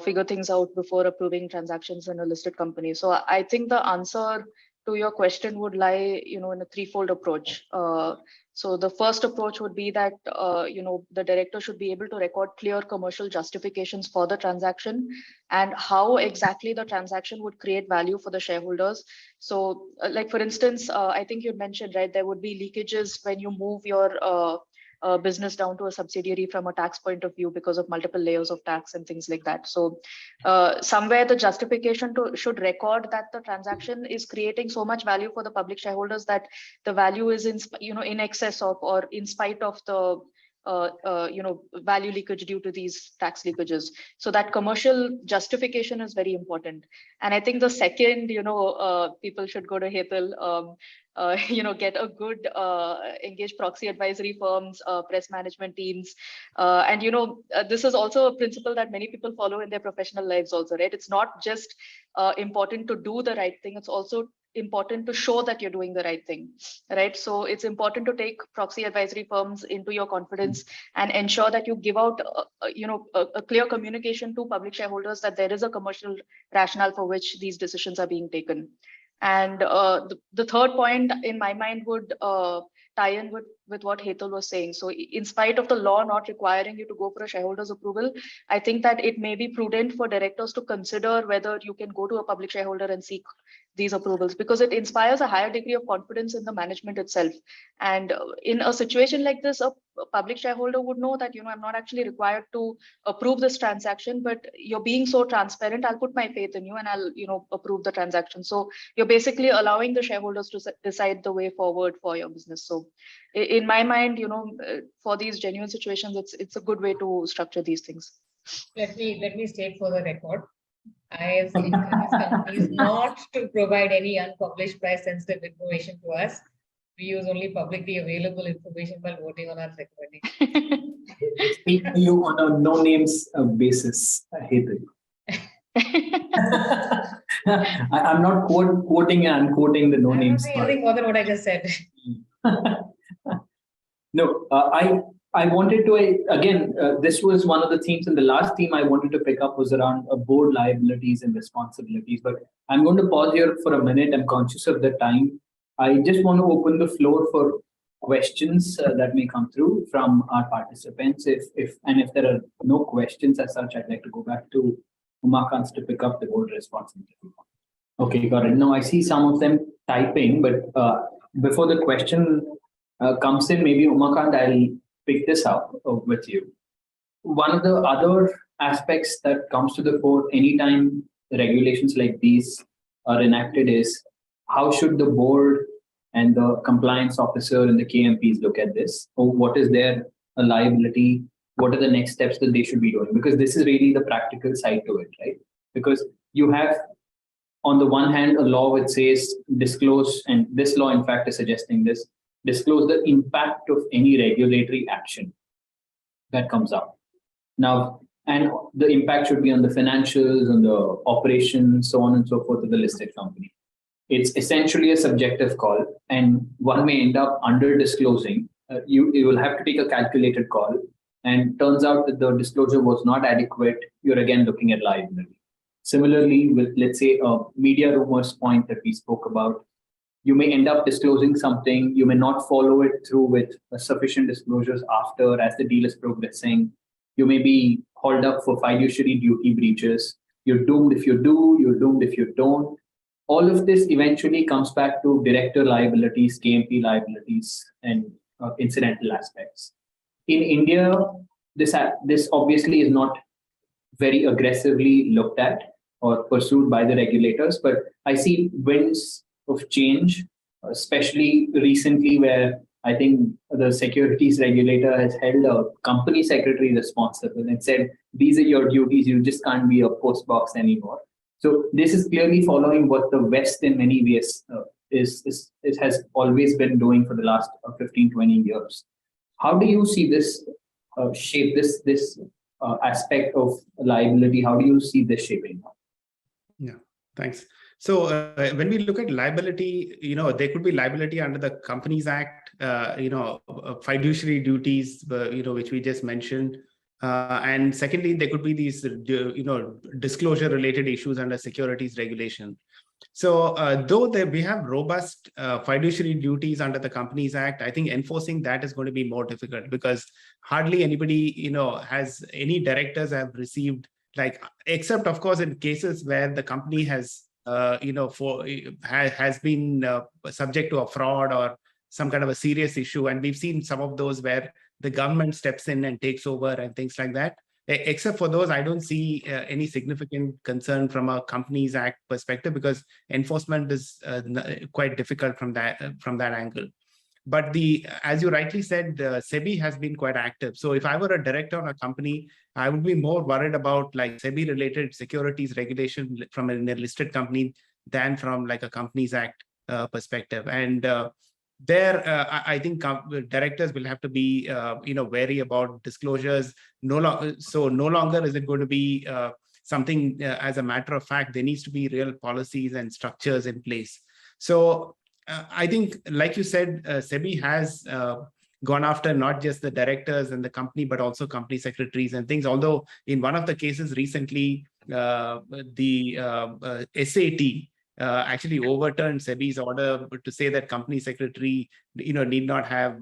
figure things out before approving transactions in a listed company. So I think the answer to your question would lie, in a threefold approach. So the first approach would be that, the director should be able to record clear commercial justifications for the transaction and how exactly the transaction would create value for the shareholders. So like, for instance, I think you mentioned, right, there would be leakages when you move your business down to a subsidiary from a tax point of view because of multiple layers of tax and things like that. So somewhere the justification should record that the transaction is creating so much value for the public shareholders that the value is in excess of or in spite of the value leakage due to these tax leakages. So that commercial justification is very important. And I think the second, people should go to Hetal, get a good engaged proxy advisory firms, press management teams. And, this is also a principle that many people follow in their professional lives also, right? It's not just important to do the right thing. It's also important to show that you're doing the right thing, right? So it's important to take proxy advisory firms into your confidence and ensure that you give out, a clear communication to public shareholders that there is a commercial rationale for which these decisions are being taken. And the third point in my mind would tie in with what Hetal was saying. So in spite of the law not requiring you to go for a shareholder's approval, I think that it may be prudent for directors to consider whether you can go to a public shareholder and seek these approvals, because it inspires a higher degree of confidence in the management itself. And in a situation like this, a public shareholder would know that, I'm not actually required to approve this transaction, but you're being so transparent, I'll put my faith in you and I'll, approve the transaction. So you're basically allowing the shareholders to decide the way forward for your business. So in my mind, for these genuine situations, it's a good way to structure these things. Let me state for the record, I have encouraged companies not to provide any unpublished price sensitive information to us. We use only publicly available information while voting on our recommendation. Speak to you on a no names basis, Hetal. I'm not quoting and unquoting the no names. I'm not saying anything more than what I just said. No, I wanted to, again, this was one of the themes, and the last theme I wanted to pick up was around board liabilities and responsibilities. But I'm going to pause here for a minute. I'm conscious of the time. I just want to open the floor for questions that may come through from our participants. If there are no questions as such, I'd like to go back to Umakant to pick up the board responsibility. Okay, got it. No, I see some of them typing, but before the question comes in, maybe Umakant, I'll pick this up with you. One of the other aspects that comes to the fore anytime regulations like these are enacted is how should the board and the compliance officer and the KMPs look at this? Or what is their liability? What are the next steps that they should be doing? Because this is really the practical side to it, right? Because you have, on the one hand, a law which says disclose, and this law in fact is suggesting this, disclose the impact of any regulatory action that comes up. Now, and the impact should be on the financials, on the operations, so on and so forth of the listed company. It's essentially a subjective call, and one may end up under disclosing. You will have to take a calculated call, and turns out that the disclosure was not adequate. You're again looking at liability. Similarly, with, let's say, a media rumors point that we spoke about, you may end up disclosing something, you may not follow it through with sufficient disclosures after as the deal is progressing. You may be hauled up for fiduciary duty breaches. You're doomed if you do, you're doomed if you don't. All of this eventually comes back to director liabilities, KMP liabilities, and incidental aspects. In India, this obviously is not very aggressively looked at or pursued by the regulators, but I see winds of change, especially recently, where I think the securities regulator has held a company secretary responsible and said, these are your duties, you just can't be a post box anymore. So this is clearly following what the West in many ways has always been doing for the last 15, 20 years. How do you see this shape, this aspect of liability? How do you see this shaping up? Yeah, thanks. So when we look at liability, there could be liability under the Companies Act, fiduciary duties, which we just mentioned. And secondly, there could be these, disclosure related issues under securities regulation. So though we have robust fiduciary duties under the Companies Act, I think enforcing that is going to be more difficult because hardly anybody, has any directors have received, except of course in cases where the company has, has been subject to a fraud or some kind of a serious issue. And we've seen some of those where the government steps in and takes over and things like that. Except for those, I don't see any significant concern from a Companies Act perspective because enforcement is quite difficult from that angle. But as you rightly said, SEBI has been quite active. So if I were a director on a company, I would be more worried about SEBI-related securities regulation from a listed company than from a Companies Act perspective. And I think directors will have to be, wary about disclosures. No longer is it going to be something as a matter of fact. There needs to be real policies and structures in place. So I think, like you said, SEBI has gone after not just the directors and the company, but also company secretaries and things. Although in one of the cases recently, the SAT actually overturned SEBI's order to say that company secretary, need not have,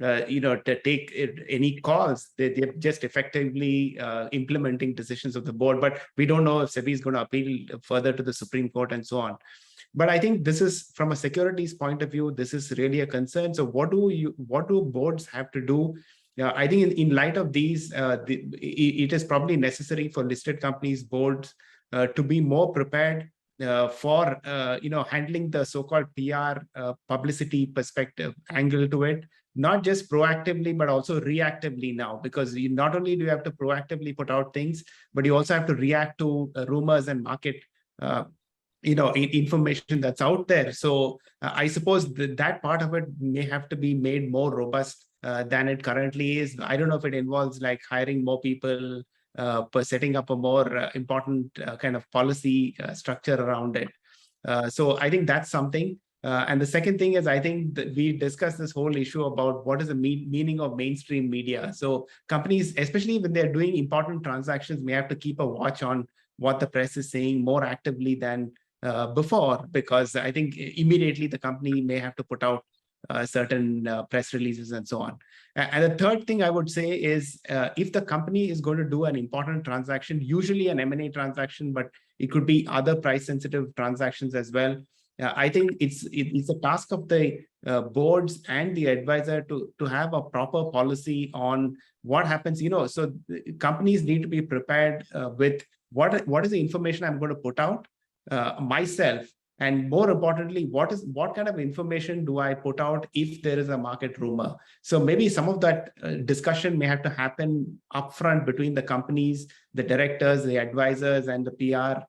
to take any calls. They're just effectively implementing decisions of the board. But we don't know if SEBI is going to appeal further to the Supreme Court and so on. But I think this is, from a securities point of view, this is really a concern. So what do boards have to do? I think in light of these, it is probably necessary for listed companies, boards, to be more prepared for handling the so-called PR publicity perspective angle to it, not just proactively, but also reactively now, because not only do you have to proactively put out things, but you also have to react to rumors and market information that's out there. So I suppose that part of it may have to be made more robust than it currently is. I don't know if it involves hiring more people, setting up a more important kind of policy structure around it. So I think that's something. And the second thing is, I think that we discussed this whole issue about what is the meaning of mainstream media. So companies, especially when they're doing important transactions, may have to keep a watch on what the press is saying more actively than before, because I think immediately the company may have to put out certain press releases and so on. And the third thing I would say is, if the company is going to do an important transaction, usually an M&A transaction, but it could be other price-sensitive transactions as well. I think it's a task of the boards and the advisor to have a proper policy on what happens. So companies need to be prepared with what is the information I'm going to put out myself, and more importantly, what kind of information do I put out if there is a market rumor? So maybe some of that discussion may have to happen upfront between the companies, the directors, the advisors, and the PR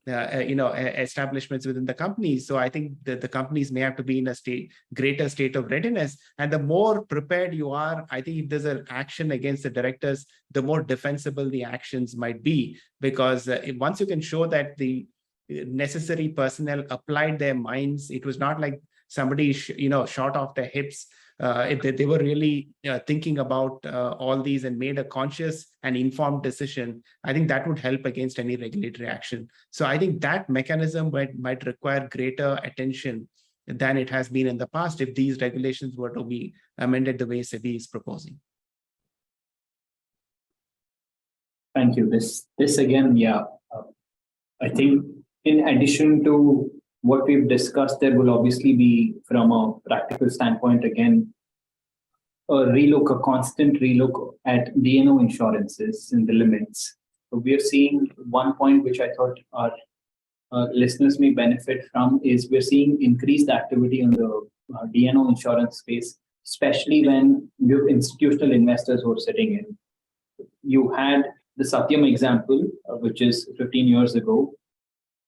establishments within the companies. So I think that the companies may have to be in a greater state of readiness. And the more prepared you are, I think if there's an action against the directors, the more defensible the actions might be. Because once you can show that the necessary personnel applied their minds, it was not like somebody shot off their hips. They were really thinking about all these and made a conscious and informed decision. I think that would help against any regulatory action. So I think that mechanism might require greater attention than it has been in the past if these regulations were to be amended the way SEBI is proposing. Thank you. This again, I think in addition to what we've discussed, there will obviously be, from a practical standpoint, again, a constant relook at D&O insurances and the limits. So we are seeing one point which I thought our listeners may benefit from is we're seeing increased activity on the D&O insurance space especially when you have institutional investors who are sitting in. You had the Satyam example, which is 15 years ago,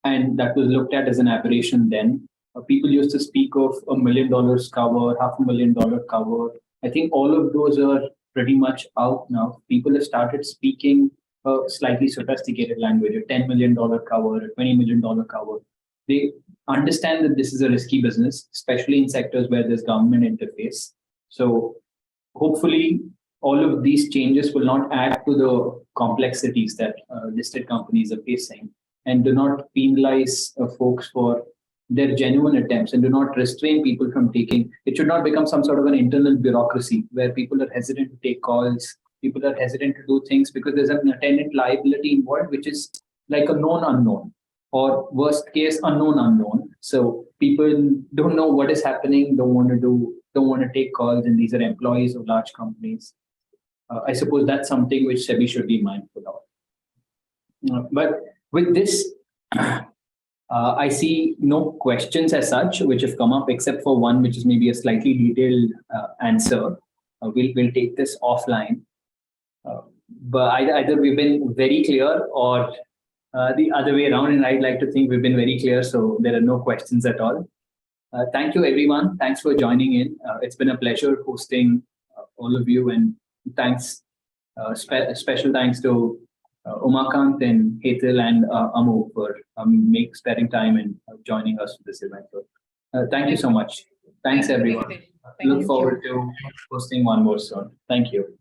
and that was looked at as an aberration then. People used to speak of $1 million cover, $500,000 cover. I think all of those are pretty much out now. People have started speaking a slightly sophisticated language, a $10 million cover, a $20 million cover. They understand that this is a risky business, especially in sectors where there's government interface. So hopefully all of these changes will not add to the complexities that listed companies are facing, and do not penalize folks for their genuine attempts, and do not restrain people from taking. It should not become some sort of an internal bureaucracy where people are hesitant to take calls, people are hesitant to do things because there's an attendant liability involved, which is like a known unknown, or worst case, unknown unknown. So people don't know what is happening, don't want to take calls, and these are employees of large companies. I suppose that's something which SEBI should be mindful of. But with this, I see no questions as such which have come up, except for one which is maybe a slightly detailed answer. We'll take this offline. But either we've been very clear, or the other way around, and I'd like to think we've been very clear, so there are no questions at all. Thank you, everyone. Thanks for joining in. It's been a pleasure hosting all of you, and thanks, special thanks to Umakant and Hetal and Amu for sparing time and joining us for this event. So, thank you so much. Thanks, everyone. Look forward to hosting one more soon. Thank you.